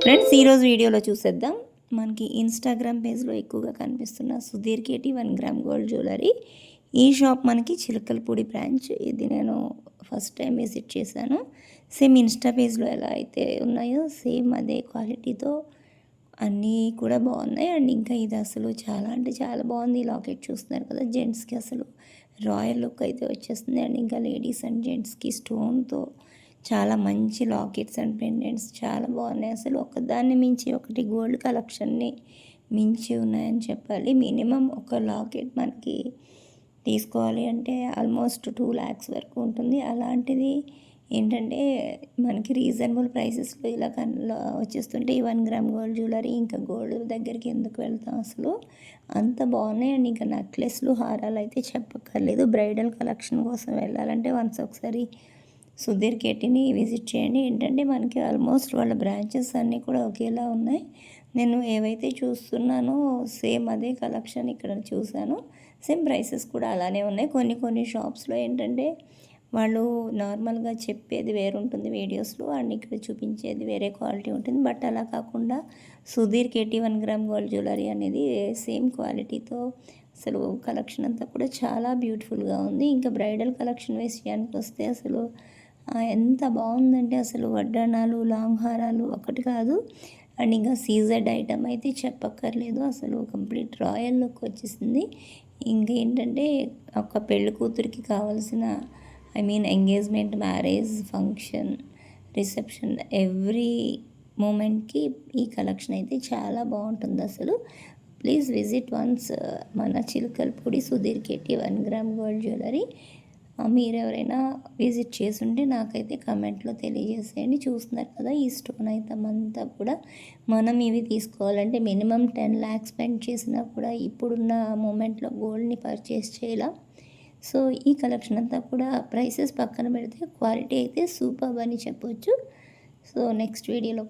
Friends ఈరోజు వీడియోలో చూసేద్దాం. మనకి ఇన్స్టాగ్రామ్ పేజ్లో ఎక్కువగా కనిపిస్తున్న Sudheer KT 1 gram gold jewellery. ఈ షాప్ మనకి చిలకలపూడి బ్రాంచ్. ఇది నేను ఫస్ట్ టైం విజిట్ చేశాను. సేమ్ ఇన్స్టా పేజ్లో ఎలా అయితే ఉన్నాయో సేమ్ అదే క్వాలిటీతో అన్నీ కూడా బాగున్నాయి. అండ్ ఇంకా ఇది అసలు చాలా అంటే చాలా బాగుంది. ఈ లాకెట్ చూస్తున్నారు కదా, జెంట్స్కి అసలు రాయల్ లుక్ అయితే వచ్చేస్తుంది. అండ్ ఇంకా లేడీస్ అండ్ జెంట్స్కి స్టోన్తో చాలా మంచి లాకెట్స్ అండ్ పెండెంట్స్ చాలా బాగున్నాయి. అసలు ఒకదాన్ని మించి ఒకటి గోల్డ్ కలెక్షన్ని మించి ఉన్నాయని చెప్పాలి. మినిమం ఒక లాకెట్ మనకి తీసుకోవాలి అంటే ఆల్మోస్ట్ 2 lakhs వరకు ఉంటుంది. అలాంటిది ఏంటంటే మనకి రీజనబుల్ ప్రైసెస్లో ఇలా వచ్చేస్తుంటే ఈ 1 గ్రామ్ గోల్డ్ జ్యువెలరీ ఇంకా గోల్డ్ దగ్గరికి ఎందుకు వెళ్తాం, అసలు అంత బాగున్నాయి. అండ్ ఇంకా నెక్లెస్లు హారాలు అయితే చెప్పక్కర్లేదు. బ్రైడల్ కలెక్షన్ కోసం వెళ్ళాలంటే ఒకసారి సుధీర్ కేటీని విజిట్ చేయండి. ఏంటంటే మనకి ఆల్మోస్ట్ వాళ్ళ బ్రాంచెస్ అన్నీ కూడా ఒకేలా ఉన్నాయి. నేను ఏవైతే చూస్తున్నానో సేమ్ అదే కలెక్షన్ ఇక్కడ చూశాను. సేమ్ ప్రైసెస్ కూడా అలానే ఉన్నాయి. కొన్ని షాప్స్లో ఏంటంటే వాళ్ళు నార్మల్గా చెప్పేది వేరు ఉంటుంది వీడియోస్లో, అండ్ ఇక్కడ చూపించేది వేరే క్వాలిటీ ఉంటుంది. బట్ అలా కాకుండా Sudheer KT 1 gram gold jewellery అనేది సేమ్ క్వాలిటీతో అసలు కలెక్షన్ అంతా కూడా చాలా బ్యూటిఫుల్గా ఉంది. ఇంకా బ్రైడల్ కలెక్షన్ విషయానికి వస్తే అసలు ఎంత బాగుందంటే అసలు వడ్డాణాలు, లాంగ్ హారాలు ఒకటి కాదు. అండ్ ఇంకా సీజెడ్ ఐటమ్ అయితే చెప్పక్కర్లేదు. అసలు కంప్లీట్ రాయల్ లుక్ వచ్చేసింది. ఇంకేంటంటే ఒక పెళ్ళి కూతురికి కావాల్సిన engagement, marriage, function, reception every మూమెంట్కి ఈ కలెక్షన్ అయితే చాలా బాగుంటుంది. అసలు ప్లీజ్ విజిట్ వన్స్ మన Chilakalapudi Sudheer KT 1 gram gold jewellery. మీరెవరైనా విజిట్ చేసుంటే నాకైతే కమెంట్లో తెలియజేసేయండి. చూస్తున్నారు కదా, ఈ స్టోన్ ఐటమ్ అంతా కూడా మనం ఇవి తీసుకోవాలంటే మినిమం 10 lakhs స్పెండ్ చేసినా కూడా ఇప్పుడున్న మూమెంట్లో గోల్డ్ని పర్చేస్ చేయలేం. సో ఈ కలెక్షన్ అంతా కూడా ప్రైసెస్ పక్కన పెడితే క్వాలిటీ అయితే సూపర్బ్ అని చెప్పొచ్చు. సో నెక్స్ట్ వీడియోలో